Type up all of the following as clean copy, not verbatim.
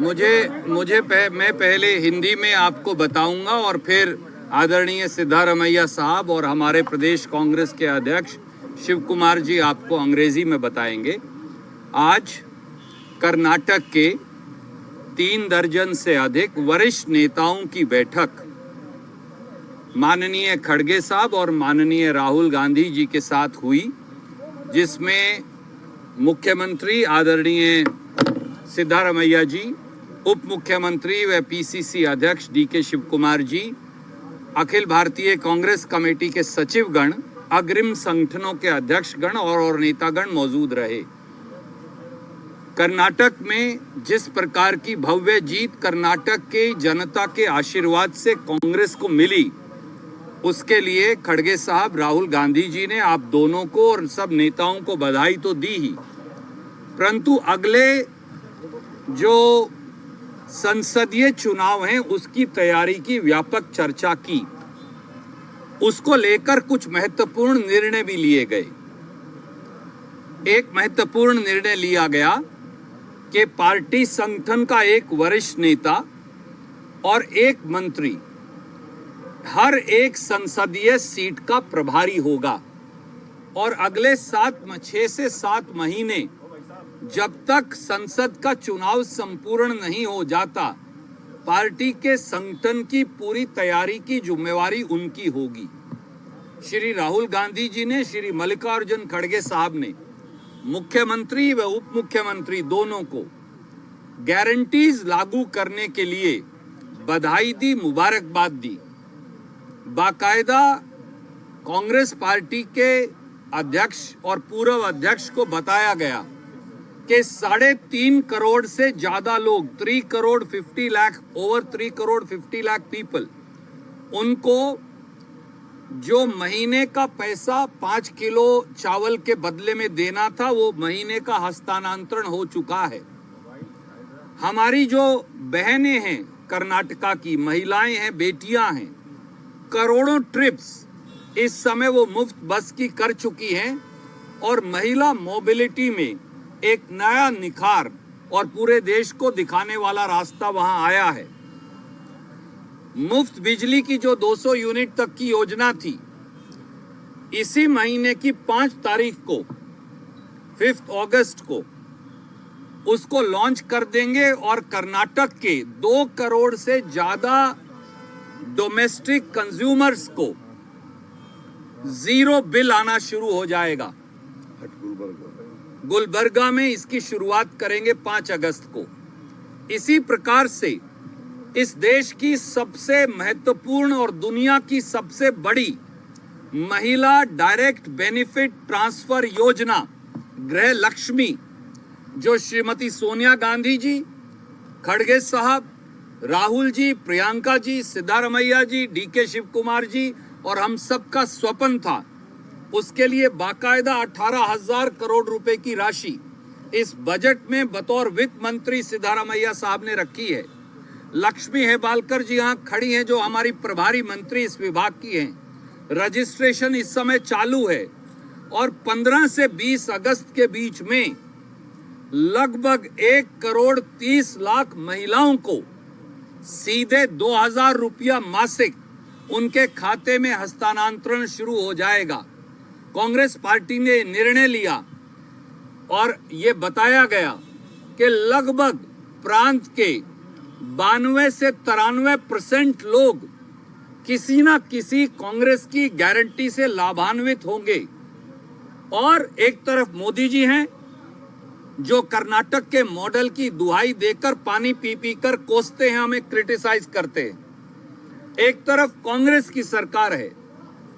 मैं पहले हिंदी में आपको बताऊंगा और फिर आदरणीय सिद्धारमैया साहब और हमारे प्रदेश कांग्रेस के अध्यक्ष शिव कुमार जी आपको अंग्रेजी में बताएंगे। आज कर्नाटक के 3 दर्जन से अधिक वरिष्ठ नेताओं की बैठक माननीय खड़गे साहब और माननीय राहुल गांधी जी के साथ हुई, जिसमें मुख्यमंत्री आदरणीय सिद्धारमैया जी, उप मुख्यमंत्री व पीसीसी अध्यक्ष डीके शिव कुमार जी, अखिल भारतीय कांग्रेस कमेटी के सचिवगण, अग्रिम संगठनों के अध्यक्षगण और नेतागण मौजूद रहे। कर्नाटक में जिस प्रकार की भव्य जीत कर्नाटक के जनता के आशीर्वाद से कांग्रेस को मिली, उसके लिए खड़गे साहब, राहुल गांधी जी ने आप दोनों को और सब नेताओं को बधाई तो दी ही, परंतु अगले जो संसदीय चुनाव हैं उसकी तैयारी की व्यापक चर्चा की। उसको लेकर कुछ महत्वपूर्ण निर्णय भी लिए गए। एक महत्वपूर्ण निर्णय लिया गया कि पार्टी संगठन का एक वरिष्ठ नेता और एक मंत्री हर एक संसदीय सीट का प्रभारी होगा और अगले 6 से 7 महीने जब तक संसद का चुनाव संपूर्ण नहीं हो जाता, पार्टी के संगठन की पूरी तैयारी की जिम्मेवारी उनकी होगी। श्री राहुल गांधी जी ने, श्री मल्लिकार्जुन खड़गे साहब ने मुख्यमंत्री व उप मुख्यमंत्री दोनों को गारंटीज लागू करने के लिए बधाई दी, मुबारकबाद दी। बाकायदा कांग्रेस पार्टी के अध्यक्ष और पूर्व अध्यक्ष को बताया गया कि 3.5 करोड़ से ज्यादा लोग, 3 करोड़ 50 लाख, ओवर 3 करोड़ 50 लाख पीपल, उनको जो महीने का पैसा 5 किलो चावल के बदले में देना था, वो महीने का हस्तांतरण हो चुका है। हमारी जो बहनें हैं कर्नाटका की, महिलाएं हैं, बेटियां हैं, करोड़ों ट्रिप्स इस समय वो मुफ्त बस की कर चुकी हैं और महिला मोबिलिटी में एक नया निखार और पूरे देश को दिखाने वाला रास्ता वहां आया है। मुफ्त बिजली की जो 200 यूनिट तक की योजना थी, इसी महीने की 5 तारीख को, 5 अगस्त को उसको लॉन्च कर देंगे और कर्नाटक के 2 करोड़ से ज्यादा डोमेस्टिक कंज्यूमर्स को 0 बिल आना शुरू हो जाएगा। गुलबर्गा में इसकी शुरुआत करेंगे 5 अगस्त को। इसी प्रकार से इस देश की सबसे महत्वपूर्ण और दुनिया की सबसे बड़ी महिला डायरेक्ट बेनिफिट ट्रांसफर योजना गृह लक्ष्मी, जो श्रीमती सोनिया गांधी जी, खड़गे साहब, राहुल जी, प्रियंका जी, सिद्धारमैया जी, डीके शिव कुमार जी और हम सबका स्वप्न था, उसके लिए बाकायदा 18,000 करोड़ रुपए की राशि इस बजट में बतौर वित्त मंत्री सिद्धारमैया साहब ने रखी है। लक्ष्मी हेबालकर जी यहाँ खड़ी हैं, जो हमारी प्रभारी मंत्री इस विभाग की हैं। रजिस्ट्रेशन इस समय चालू है और 15 से 20 अगस्त के बीच में लगभग 1 करोड़ 30 लाख महिलाओं को सीधे 2,000 रुपया मासिक उनके खाते में हस्तांतरण शुरू हो जाएगा। कांग्रेस पार्टी ने निर्णय लिया और ये बताया गया कि लगभग प्रांत के 92 से 93% लोग किसी ना किसी कांग्रेस की गारंटी से लाभान्वित होंगे। और एक तरफ मोदी जी हैं, जो कर्नाटक के मॉडल की दुहाई देकर पानी पी पी कर कोसते हैं, हमें क्रिटिसाइज करते हैं। एक तरफ कांग्रेस की सरकार है,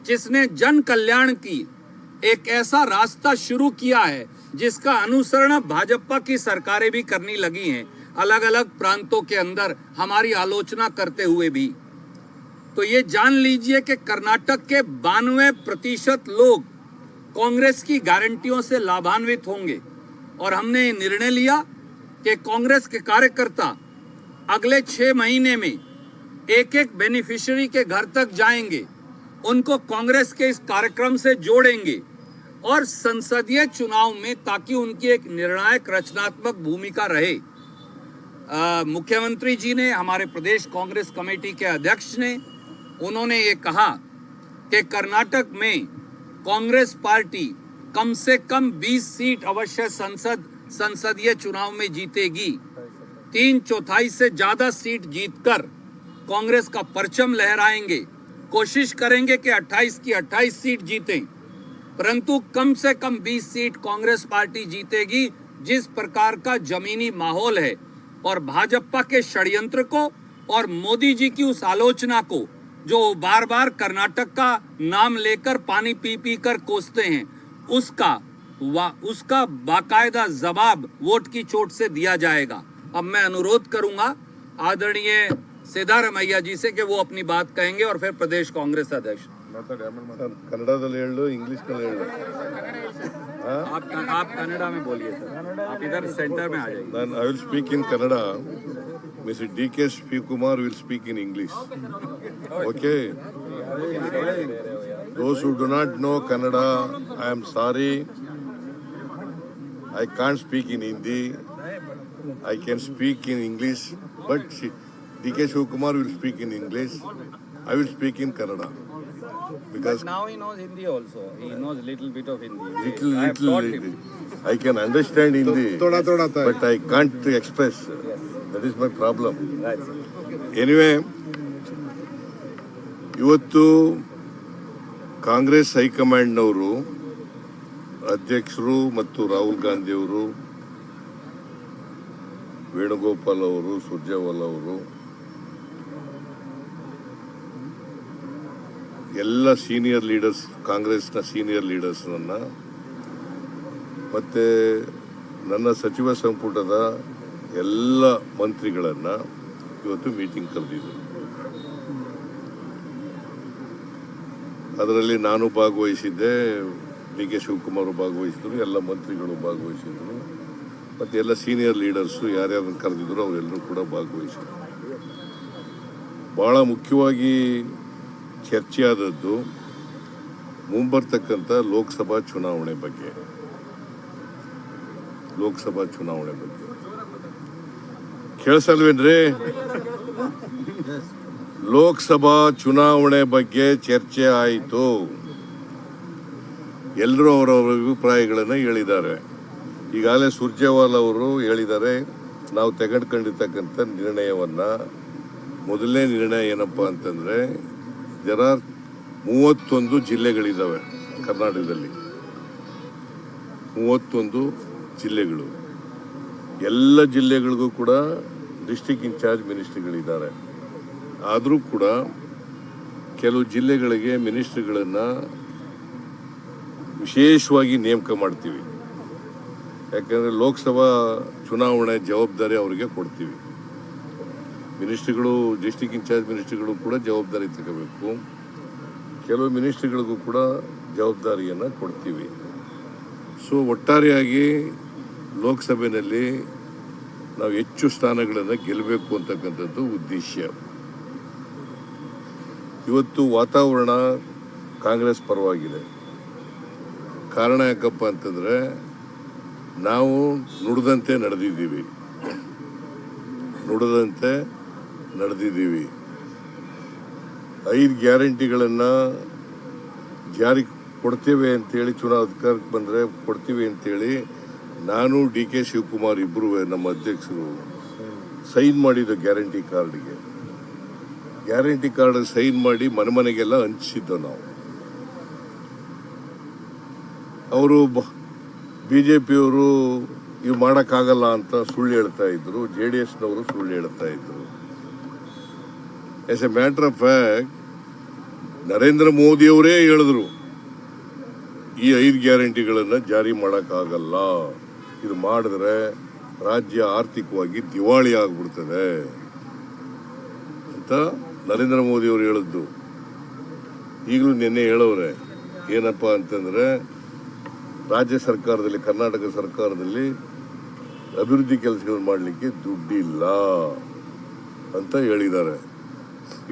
जिसने जन कल्याण की एक ऐसा रास्ता शुरू किया है जिसका अनुसरण भाजपा की सरकारें भी करने लगी हैं, अलग अलग प्रांतों के अंदर हमारी आलोचना करते हुए भी। तो ये जान लीजिए कि कर्नाटक के 92% लोग कांग्रेस की गारंटियों से लाभान्वित होंगे और हमने निर्णय लिया कि कांग्रेस के कार्यकर्ता अगले 6 महीने में एक बेनिफिशियरी के घर तक जाएंगे, उनको कांग्रेस के इस कार्यक्रम से जोड़ेंगे और संसदीय चुनाव में, ताकि उनकी एक निर्णायक रचनात्मक भूमिका रहे। मुख्यमंत्री जी ने, हमारे प्रदेश कांग्रेस कमेटी के अध्यक्ष ने, उन्होंने ये कहा कि कर्नाटक में कांग्रेस पार्टी कम से कम 20 सीट अवश्य संसदीय चुनाव में जीतेगी। 3/4 से ज्यादा सीट जीतकर कांग्रेस का परचम लहराएंगे। कोशिश करेंगे कि 28 की 28 सीट जीतें, परंतु कम से कम 20 सीट कांग्रेस पार्टी जीतेगी। जिस प्रकार का जमीनी माहौल है और भाजपा के षड्यंत्र को और मोदी जी की उस आलोचना को जो बार बार कर्नाटक का नाम लेकर पानी पी पी कर कोसते हैं, उसका बाकायदा जवाब वोट की चोट से दिया जाएगा। अब मैं अनुरोध करूंगा आदरणीय सिद्धारमैया जी से कि वो अपनी बात कहेंगे और फिर प्रदेश कांग्रेस अध्यक्ष। कन्नड़ದಲ್ಲಿ ಹೇಳು, ಇಂಗ್ಲಿಷ್ನಲ್ಲಿ ಹೇಳು। आप कन्नड़ा में बोलिए सर, आप इधर सेंटर में आ जाइए। I will speak in Kannada. Mr. D.K. Shivakumar will speak in English. Okay. Those who do not know Kannada, I am sorry. I can't speak in Hindi. I can speak in English, but D.K. Shivakumar will speak in English. I will speak in Kannada. Because now he knows Hindi also. He knows little bit of Hindi. Little. I can understand Hindi, but I can't express. That is my problem. Anyway, ಇವತ್ತು ಕಾಂಗ್ರೆಸ್ ಹೈಕಮಾಂಡ್ನವರು, ಅಧ್ಯಕ್ಷರು ಮತ್ತು ರಾಹುಲ್ ಗಾಂಧಿ ಅವರು, ವೇಣುಗೋಪಾಲ್ ಅವರು, ಸುರ್ಜೇವಾಲಾ ಅವರು, ಎಲ್ಲ senior leaders, ಕಾಂಗ್ರೆಸ್ನ senior ಲೀಡರ್ಸ್ನನ್ನು ಮತ್ತು ನನ್ನ ಸಚಿವ ಸಂಪುಟದ ಎಲ್ಲ ಮಂತ್ರಿಗಳನ್ನು ಇವತ್ತು ಮೀಟಿಂಗ್ ಕರೆದಿದ್ದರು. ಅದರಲ್ಲಿ ನಾನು ಭಾಗವಹಿಸಿದ್ದೆ, ಡಿ ಕೆ ಶಿವಕುಮಾರ್ ಭಾಗವಹಿಸಿದ್ರು, ಎಲ್ಲ ಮಂತ್ರಿಗಳು ಭಾಗವಹಿಸಿದ್ರು, ಮತ್ತು ಎಲ್ಲ ಸೀನಿಯರ್ ಲೀಡರ್ಸು ಯಾರ್ಯಾರನ್ನು ಕರೆದಿದ್ರು ಅವರೆಲ್ಲರೂ ಕೂಡ ಭಾಗವಹಿಸಿದ್ರು. ಭಾಳ ಮುಖ್ಯವಾಗಿ ಚರ್ಚೆ ಆದದ್ದು ಮುಂಬರ್ತಕ್ಕಂಥ ಲೋಕಸಭಾ ಚುನಾವಣೆ ಬಗ್ಗೆ. ಕೇಳಿಸಲ್ವೇನ್ರಿ? ಲೋಕಸಭಾ ಚುನಾವಣೆ ಬಗ್ಗೆ ಚರ್ಚೆ ಆಯಿತು. ಎಲ್ಲರೂ ಅವರವರ ಅಭಿಪ್ರಾಯಗಳನ್ನು ಹೇಳಿದ್ದಾರೆ. ಈಗಾಗಲೇ ಸುರ್ಜೇವಾಲಾ ಅವರು ಹೇಳಿದ್ದಾರೆ, ನಾವು ತೆಗೆದುಕೊಂಡಿರ್ತಕ್ಕಂಥ ನಿರ್ಣಯವನ್ನು, ಮೊದಲನೇ ನಿರ್ಣಯ ಏನಪ್ಪ ಅಂತಂದರೆ, 31 ಜಿಲ್ಲೆಗಳಿದ್ದಾವೆ ಕರ್ನಾಟಕದಲ್ಲಿ, 31 ಜಿಲ್ಲೆಗಳು. ಎಲ್ಲ ಜಿಲ್ಲೆಗಳಿಗೂ ಕೂಡ ಡಿಸ್ಟ್ರಿಕ್ಟ್ ಇನ್ಚಾರ್ಜ್ ಮಿನಿಸ್ಟ್ರಿಗಳಿದ್ದಾರೆ. ಆದರೂ ಕೂಡ ಕೆಲವು ಜಿಲ್ಲೆಗಳಿಗೆ ಮಿನಿಸ್ಟ್ರಿಗಳನ್ನು ವಿಶೇಷವಾಗಿ ನೇಮಕ ಮಾಡ್ತೀವಿ. ಯಾಕಂದರೆ ಲೋಕಸಭಾ ಚುನಾವಣೆ ಜವಾಬ್ದಾರಿ ಅವರಿಗೆ ಕೊಡ್ತೀವಿ. ಮಿನಿಸ್ಟ್ರಿಗಳು, ಡಿಸ್ಟ್ರಿಕ್ಟ್ ಇನ್ಚಾರ್ಜ್ ಮಿನಿಸ್ಟ್ರಿಗಳು ಕೂಡ ಜವಾಬ್ದಾರಿ ತಗೋಬೇಕು. ಕೆಲವು ಮಿನಿಸ್ಟ್ರಿಗಳಿಗೂ ಕೂಡ ಜವಾಬ್ದಾರಿಯನ್ನು ಕೊಡ್ತೀವಿ. ಸೊ ಒಟ್ಟಾರೆಯಾಗಿ ಲೋಕಸಭೆಯಲ್ಲಿ ನಾವು ಹೆಚ್ಚು ಸ್ಥಾನಗಳನ್ನು ಗೆಲ್ಲಬೇಕು ಅಂತಕ್ಕಂಥದ್ದು ಉದ್ದೇಶ. ಇವತ್ತು ವಾತಾವರಣ ಕಾಂಗ್ರೆಸ್ ಪರವಾಗಿದೆ. ಕಾರಣ ಯಾಕಪ್ಪ ಅಂತಂದರೆ, ನಾವು ನುಡಿದಂತೆ ನಡೆದಿದ್ದೀವಿ. 5 ಗ್ಯಾರಂಟಿಗಳನ್ನು ಜಾರಿ ಕೊಡ್ತೇವೆ ಅಂತೇಳಿ, ಚುನಾವ ಅಧಿಕಾರಕ್ಕೆ ಬಂದರೆ ಕೊಡ್ತೀವಿ ಅಂತೇಳಿ ನಾನು, ಡಿ ಕೆ ಶಿವಕುಮಾರ್ ಇಬ್ಬರು, ನಮ್ಮ ಅಧ್ಯಕ್ಷರು ಸೈನ್ ಮಾಡಿದ್ದು ಗ್ಯಾರಂಟಿ ಕಾರ್ಡ್ ಸೈನ್ ಮಾಡಿ ಮನೆಗೆಲ್ಲ ಹಂಚಿದ್ದು ನಾವು. ಅವರು BJPಯವರು ಇವು ಮಾಡೋಕ್ಕಾಗಲ್ಲ ಅಂತ ಸುಳ್ಳು ಹೇಳ್ತಾ ಇದ್ರು, JDSನವರು ಸುಳ್ಳು ಹೇಳ್ತಾ ಇದ್ರು. As a matter of fact Narendra ಮೋದಿಯವರೇ ಹೇಳಿದ್ರು, ಈ 5 ಗ್ಯಾರಂಟಿಗಳನ್ನು ಜಾರಿ ಮಾಡೋಕ್ಕಾಗಲ್ಲ, ಇದು ಮಾಡಿದ್ರೆ ರಾಜ್ಯ ಆರ್ಥಿಕವಾಗಿ ದಿವಾಳಿ ಆಗಿಬಿಡ್ತದೆ ಅಂತ ನರೇಂದ್ರ ಮೋದಿಯವರು ಹೇಳಿದ್ದು. ಈಗಲೂ ನಿನ್ನೆ ಹೇಳೋರೆ, ಏನಪ್ಪ ಅಂತಂದರೆ, ರಾಜ್ಯ ಸರ್ಕಾರದಲ್ಲಿ, ಕರ್ನಾಟಕ ಸರ್ಕಾರದಲ್ಲಿ ಅಭಿವೃದ್ಧಿ ಕೆಲಸಗಳು ಮಾಡಲಿಕ್ಕೆ ದುಡ್ಡಿಲ್ಲ ಅಂತ ಹೇಳಿದ್ದಾರೆ.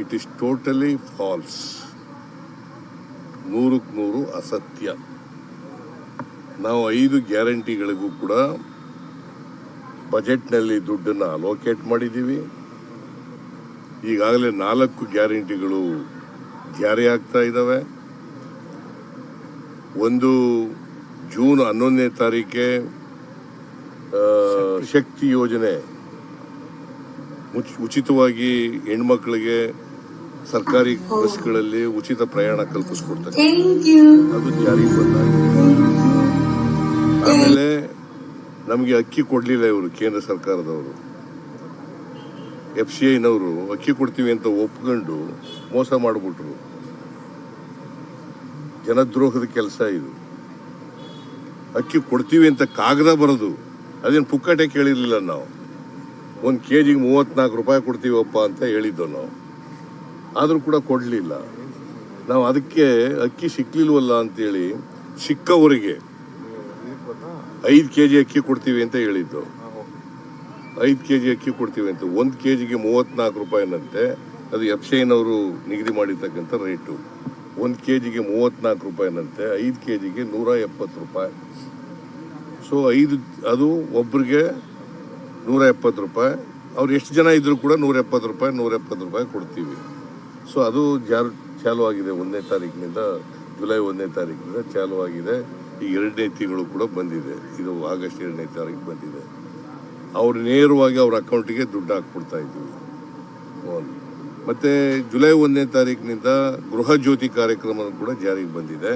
ಇಟ್ ಈಸ್ ಟೋಟಲಿ ಫಾಲ್ಸ್, 100% ಅಸತ್ಯ. ನಾವು 5 ಗ್ಯಾರಂಟಿಗಳಿಗೂ ಕೂಡ ಬಜೆಟ್ನಲ್ಲಿ ದುಡ್ಡನ್ನು ಅಲೋಕೇಟ್ ಮಾಡಿದ್ದೀವಿ. ಈಗಾಗಲೇ 4 ಗ್ಯಾರಂಟಿಗಳು ಜಾರಿ ಆಗ್ತಾ ಇದ್ದಾವೆ. ಒಂದು ಜೂನ್ 11ನೇ ತಾರೀಕೆ ಶಕ್ತಿ ಯೋಜನೆ ಉಚಿತವಾಗಿ ಹೆಣ್ಮಕ್ಳಿಗೆ ಸರ್ಕಾರಿ ಬಸ್ಗಳಲ್ಲಿ ಉಚಿತ ಪ್ರಯಾಣ ಕಲ್ಪಿಸ್ಕೊಡ್ತಾರೆ, ಅದು ಜಾರಿಗೆ ಬಂದಾಗಿದೆ. ಆಮೇಲೆ ನಮಗೆ ಅಕ್ಕಿ ಕೊಡಲಿಲ್ಲ ಇವರು, ಕೇಂದ್ರ ಸರ್ಕಾರದವರು, FCIನವರು ಅಕ್ಕಿ ಕೊಡ್ತೀವಿ ಅಂತ ಒಪ್ಕೊಂಡು ಮೋಸ ಮಾಡಿಬಿಟ್ರು. ಜನದ್ರೋಹದ ಕೆಲಸ ಇದು. ಅಕ್ಕಿ ಕೊಡ್ತೀವಿ ಅಂತ ಕಾಗದ ಬರೋದು, ಅದೇನು ಪುಕ್ಕಟೆ ಕೇಳಿರಲಿಲ್ಲ ನಾವು. 1 kgಗೆ 34 ರೂಪಾಯಿ ಕೊಡ್ತೀವಪ್ಪ ಅಂತ ಹೇಳಿದ್ದು ನಾವು, ಆದರೂ ಕೂಡ ಕೊಡಲಿಲ್ಲ ನಾವು. ಅದಕ್ಕೆ ಅಕ್ಕಿ ಸಿಕ್ಲಿಲ್ವಲ್ಲ ಅಂತೇಳಿ ಸಿಕ್ಕವರಿಗೆ 5 kg ಅಕ್ಕಿ ಕೊಡ್ತೀವಿ ಅಂತ ಹೇಳಿದ್ದು. 5 kg ಅಕ್ಕಿ ಕೊಡ್ತೀವಿ ಅಂತ 1 kgಗೆ 34 ರೂಪಾಯಿನಂತೆ. ಅದು FCIನವರು ನಿಗದಿ ಮಾಡಿರ್ತಕ್ಕಂಥ ರೇಟು. 1 kgಗೆ 34 ರೂಪಾಯಿನಂತೆ, 5 kgಗೆ 170 ರೂಪಾಯಿ. ಸೊ ಅದು ಒಬ್ರಿಗೆ 170 ರೂಪಾಯಿ. ಅವ್ರು ಎಷ್ಟು ಜನ ಇದ್ರೂ ಕೂಡ 170 ರೂಪಾಯಿ ಕೊಡ್ತೀವಿ. ಸೊ ಅದು ಚಾಲು ಆಗಿದೆ 1ನೇ ತಾರೀಕಿನಿಂದ, ಜುಲೈ 1ನೇ ತಾರೀಕಿನಿಂದ ಚಾಲು ಆಗಿದೆ. ಈ 2ನೇ ತಿಂಗಳು ಕೂಡ ಬಂದಿದೆ, ಇದು ಆಗಸ್ಟ್ 2ನೇ ತಾರೀಕು ಬಂದಿದೆ. ಅವ್ರು ನೇರವಾಗಿ ಅವ್ರ ಅಕೌಂಟಿಗೆ ದುಡ್ಡು ಹಾಕ್ಬಿಡ್ತಾ ಇದ್ದೀವಿ. ಮತ್ತು ಜುಲೈ 1ನೇ ತಾರೀಕಿನಿಂದ ಗೃಹ ಜ್ಯೋತಿ ಕಾರ್ಯಕ್ರಮ ಕೂಡ ಜಾರಿಗೆ ಬಂದಿದೆ.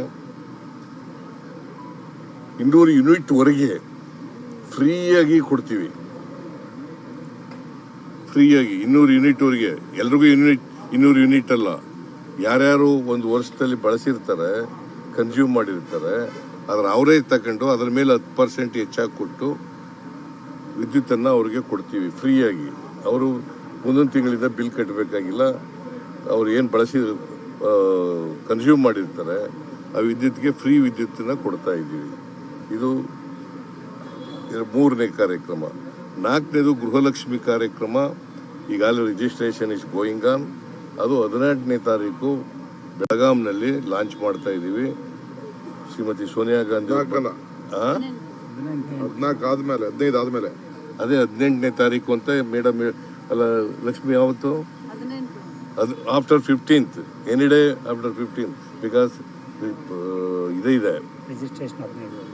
200 ಯೂನಿಟ್ವರೆಗೆ ಫ್ರೀಯಾಗಿ ಕೊಡ್ತೀವಿ. ಫ್ರೀಯಾಗಿ 200 ಯೂನಿಟ್ವರೆಗೆ ಎಲ್ರಿಗೂ 200 ಯೂನಿಟ್ ಅಲ್ಲ, ಯಾರ್ಯಾರು ಒಂದು ವರ್ಷದಲ್ಲಿ ಬಳಸಿರ್ತಾರೆ, ಕನ್ಸ್ಯೂಮ್ ಮಾಡಿರ್ತಾರೆ, ಅದರ ಅವರೇ ತಗೊಂಡು ಅದರ ಮೇಲೆ 10% ಹೆಚ್ಚಾಗಿ ಕೊಟ್ಟು ವಿದ್ಯುತ್ತನ್ನು ಅವ್ರಿಗೆ ಕೊಡ್ತೀವಿ ಫ್ರೀಯಾಗಿ. ಅವರು ಮುಂದೊಂದು ತಿಂಗಳಿಂದ ಬಿಲ್ ಕಟ್ಟಬೇಕಾಗಿಲ್ಲ. ಅವ್ರು ಏನು ಬಳಸಿ ಕನ್ಸ್ಯೂಮ್ ಮಾಡಿರ್ತಾರೆ ಆ ವಿದ್ಯುತ್ಗೆ ಫ್ರೀ ವಿದ್ಯುತ್ತನ್ನು ಕೊಡ್ತಾ ಇದ್ದೀವಿ. ಇದು 3ನೇ ಕಾರ್ಯಕ್ರಮ. 4ನೇದು ಗೃಹಲಕ್ಷ್ಮಿ ಕಾರ್ಯಕ್ರಮ. ಈಗಾಗಲೇ ರಿಜಿಸ್ಟ್ರೇಷನ್ ಇಸ್ ಗೋಯಿಂಗ್ ಆನ್. ಅದು 18ನೇ ತಾರೀಕು ಬೆಳಗಾಂನಲ್ಲಿ ಲಾಂಚ್ ಮಾಡ್ತಾ ಇದ್ದೀವಿ. ಶ್ರೀಮತಿ ಸೋನಿಯಾ ಗಾಂಧಿ 14 ಆದ್ಮೇಲೆ 15 ಆದ್ಮೇಲೆ ಅದೇ 18ನೇ ತಾರೀಕು ಅಂತ ಮೇಡಮ್ ಅಲ್ಲ ಲಕ್ಷ್ಮಿ ಯಾವತ್ತು? ಅದು after 15th, any day after 15th, because ಇದೆ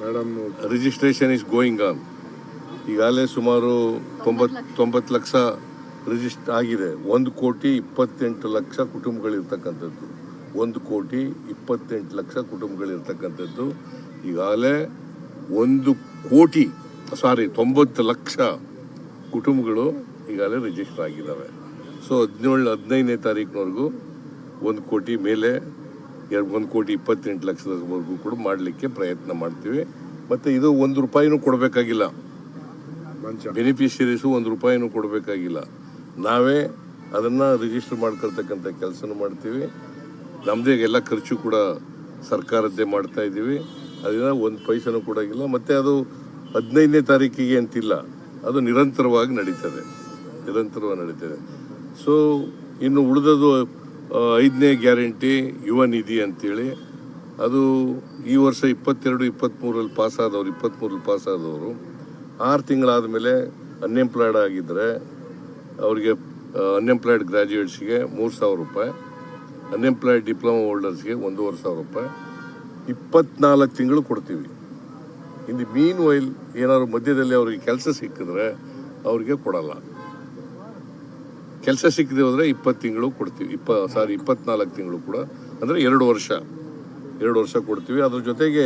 madam registration is going on. ಈಗಾಗಲೇ ಸುಮಾರು 90 ಲಕ್ಷ ರಿಜಿಸ್ಟರ್ ಆಗಿದೆ. 1,28,00,000 ಕುಟುಂಬಗಳಿರ್ತಕ್ಕಂಥದ್ದು. 1,28,00,000 ಕುಟುಂಬಗಳಿರ್ತಕ್ಕಂಥದ್ದು. ಈಗಾಗಲೇ 90 ಲಕ್ಷ ಕುಟುಂಬಗಳು ಈಗಾಗಲೇ ರಿಜಿಸ್ಟರ್ ಆಗಿದ್ದಾವೆ. ಸೊ 15ನೇ ತಾರೀಕಿನವರೆಗೂ 1 ಕೋಟಿ ಮೇಲೆ 1,28,00,000 ಕೂಡ ಮಾಡಲಿಕ್ಕೆ ಪ್ರಯತ್ನ ಮಾಡ್ತೀವಿ. ಮತ್ತು ಇದು 1 ರೂಪಾಯಿನೂ ಕೊಡಬೇಕಾಗಿಲ್ಲ, ಬೆನಿಫಿಷರೀಸು 1 ರೂಪಾಯಿನೂ ಕೊಡಬೇಕಾಗಿಲ್ಲ. ನಾವೇ ಅದನ್ನು ರಿಜಿಸ್ಟರ್ ಮಾಡ್ಕೊಳ್ತಕ್ಕಂಥ ಕೆಲಸನೂ ಮಾಡ್ತೀವಿ. ನಮ್ಮದೇ ಎಲ್ಲ ಖರ್ಚು ಕೂಡ ಸರ್ಕಾರದ್ದೇ ಮಾಡ್ತಾ ಇದ್ದೀವಿ. ಅದರಿಂದ 1 ಪೈಸೆನೂ ಕೊಡೋಂಗಿಲ್ಲ. ಮತ್ತು ಅದು 15ನೇ ತಾರೀಕಿಗೆ ಅಂತಿಲ್ಲ, ಅದು ನಿರಂತರವಾಗಿ ನಡೀತದೆ. ಸೊ ಇನ್ನು ಉಳಿದದು 5ನೇ ಗ್ಯಾರಂಟಿ ಯುವ ನಿಧಿ ಅಂತೇಳಿ, ಅದು ಈ ವರ್ಷ 22-23ರಲ್ಲಿ ಪಾಸಾದವರು 6 ತಿಂಗಳಾದ ಮೇಲೆ ಅನ್ಎಂಪ್ಲಾಯ್ಡ್ ಆಗಿದ್ದರೆ ಅವರಿಗೆ ಅನ್ಎಂಪ್ಲಾಯ್ಡ್ ಗ್ರ್ಯಾಜುಯೇಟ್ಸ್ಗೆ 3,000 ರೂಪಾಯಿ, ಅನ್ಎಂಪ್ಲಾಯ್ಡ್ ಡಿಪ್ಲೊಮಾ ಹೋಲ್ಡರ್ಸ್ಗೆ 1,500 ರೂಪಾಯಿ 24 ತಿಂಗಳು ಕೊಡ್ತೀವಿ. ಇನ್ ಮೀನ್ ವೈಲ್ ಏನಾದ್ರು ಮಧ್ಯದಲ್ಲಿ ಅವ್ರಿಗೆ ಕೆಲಸ ಸಿಕ್ಕಿದ್ರೆ ಅವ್ರಿಗೆ ಕೊಡಲ್ಲ. ಕೆಲಸ ಸಿಕ್ಕದೆ ಹೋದರೆ 20 ತಿಂಗಳು ಕೊಡ್ತೀವಿ. 24 ತಿಂಗಳು ಕೂಡ, ಅಂದರೆ 2 ವರ್ಷ ಕೊಡ್ತೀವಿ. ಅದ್ರ ಜೊತೆಗೆ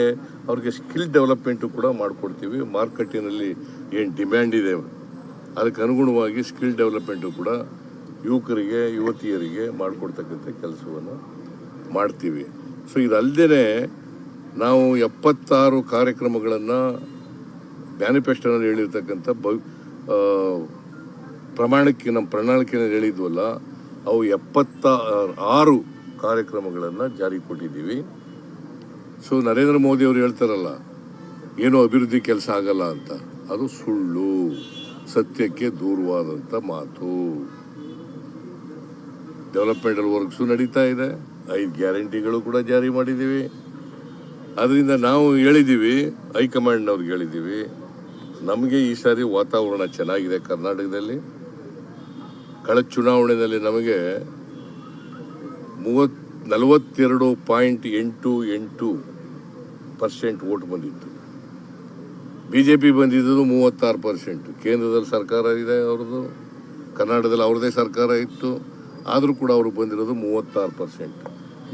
ಅವ್ರಿಗೆ ಸ್ಕಿಲ್ ಡೆವಲಪ್ಮೆಂಟು ಕೂಡ ಮಾಡಿಕೊಡ್ತೀವಿ. ಮಾರ್ಕೆಟಿನಲ್ಲಿ ಏನು ಡಿಮ್ಯಾಂಡ್ ಇದೆ ಅದಕ್ಕೆ ಅನುಗುಣವಾಗಿ ಸ್ಕಿಲ್ ಡೆವಲಪ್ಮೆಂಟು ಕೂಡ ಯುವಕರಿಗೆ ಯುವತಿಯರಿಗೆ ಮಾಡಿಕೊಡ್ತಕ್ಕಂಥ ಕೆಲಸವನ್ನು ಮಾಡ್ತೀವಿ. ಸೊ ಇದಲ್ಲದೆ ನಾವು 76 ಕಾರ್ಯಕ್ರಮಗಳನ್ನು ಮ್ಯಾನಿಫೆಸ್ಟೋನಲ್ಲಿ ಹೇಳಿರ್ತಕ್ಕಂಥ ನಮ್ಮ ಪ್ರಣಾಳಿಕೆಯಲ್ಲಿ ಹೇಳಿದ್ವಲ್ಲ, ಅವು 76 ಕಾರ್ಯಕ್ರಮಗಳನ್ನು ಜಾರಿ ಕೊಟ್ಟಿದ್ದೀವಿ. ಸೊ ನರೇಂದ್ರ ಮೋದಿ ಅವರು ಹೇಳ್ತಾರಲ್ಲ ಏನೋ ಅಭಿವೃದ್ಧಿ ಕೆಲಸ ಆಗಲ್ಲ ಅಂತ, ಅದು ಸುಳ್ಳು, ಸತ್ಯಕ್ಕೆ ದೂರವಾದಂಥ ಮಾತು. ಡೆವಲಪ್ಮೆಂಟಲ್ ವರ್ಕ್ಸು ನಡೀತಾ ಇದೆ. 5 ಗ್ಯಾರಂಟಿಗಳು ಕೂಡ ಜಾರಿ ಮಾಡಿದ್ದೀವಿ. ಅದರಿಂದ ನಾವು ಹೇಳಿದ್ದೀವಿ, ಹೈಕಮಾಂಡ್ನವ್ರಿಗೆ ಹೇಳಿದ್ದೀವಿ, ನಮಗೆ ಈ ಸಾರಿ ವಾತಾವರಣ ಚೆನ್ನಾಗಿದೆ ಕರ್ನಾಟಕದಲ್ಲಿ. ಕಳೆದ ಚುನಾವಣೆಯಲ್ಲಿ ನಮಗೆ 42.88% ವೋಟ್ ಬಂದಿತ್ತು. BJP ಬಂದಿದ್ದು 36%. ಕೇಂದ್ರದಲ್ಲಿ ಸರ್ಕಾರ ಇದೆ ಅವ್ರದ್ದು, ಕರ್ನಾಟಕದಲ್ಲಿ ಅವ್ರದ್ದೇ ಸರ್ಕಾರ ಇತ್ತು, ಆದರೂ ಕೂಡ ಅವರು ಬಂದಿರೋದು 36%.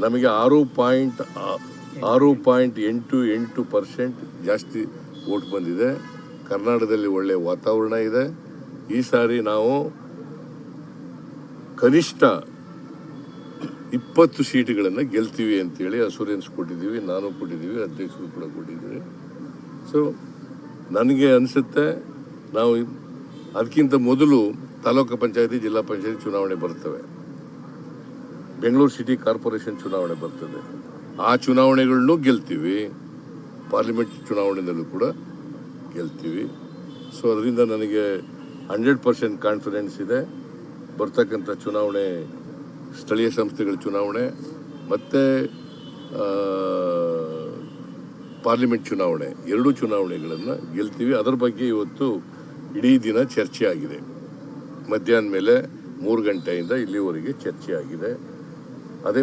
ನಮಗೆ 6.88% ಜಾಸ್ತಿ ವೋಟ್ ಬಂದಿದೆ. ಕರ್ನಾಟಕದಲ್ಲಿ ಒಳ್ಳೆಯ ವಾತಾವರಣ ಇದೆ. ಈ ಸಾರಿ ನಾವು ಕನಿಷ್ಠ 20 ಸೀಟುಗಳನ್ನು ಗೆಲ್ತೀವಿ ಅಂತೇಳಿ ಅಸೂರೆನ್ಸ್ ಕೊಟ್ಟಿದ್ದೀವಿ, ನಾನು ಕೊಟ್ಟಿದ್ದೀವಿ, ಅಧ್ಯಕ್ಷರು ಕೂಡ ಕೊಟ್ಟಿದ್ದೀವಿ. ಸೊ ನನಗೆ ಅನಿಸುತ್ತೆ ನಾವು ಅದಕ್ಕಿಂತ ಮೊದಲು ತಾಲೂಕು ಪಂಚಾಯತಿ, ಜಿಲ್ಲಾ ಪಂಚಾಯತಿ ಚುನಾವಣೆ ಬರ್ತವೆ, ಬೆಂಗಳೂರು ಸಿಟಿ ಕಾರ್ಪೊರೇಷನ್ ಚುನಾವಣೆ ಬರ್ತದೆ. ಆ ಚುನಾವಣೆಗಳನ್ನೂ ಗೆಲ್ತೀವಿ, ಪಾರ್ಲಿಮೆಂಟ್ ಚುನಾವಣೆಯಲ್ಲೂ ಕೂಡ ಗೆಲ್ತೀವಿ. ಸೊ ಅದರಿಂದ ನನಗೆ 100% ಕಾನ್ಫಿಡೆನ್ಸ್ ಇದೆ. ಬರ್ತಕ್ಕಂಥ ಚುನಾವಣೆ, ಸ್ಥಳೀಯ ಸಂಸ್ಥೆಗಳ ಚುನಾವಣೆ ಮತ್ತು ಪಾರ್ಲಿಮೆಂಟ್ ಚುನಾವಣೆ, ಎರಡೂ ಚುನಾವಣೆಗಳನ್ನು ಗೆಲ್ತೀವಿ. ಅದರ ಬಗ್ಗೆ ಇವತ್ತು ಇಡೀ ದಿನ ಚರ್ಚೆ ಆಗಿದೆ. ಮಧ್ಯಾಹ್ನ ಮೇಲೆ 3 ಗಂಟೆಯಿಂದ ಇಲ್ಲಿವರೆಗೆ ಚರ್ಚೆ ಆಗಿದೆ. ಅದೇ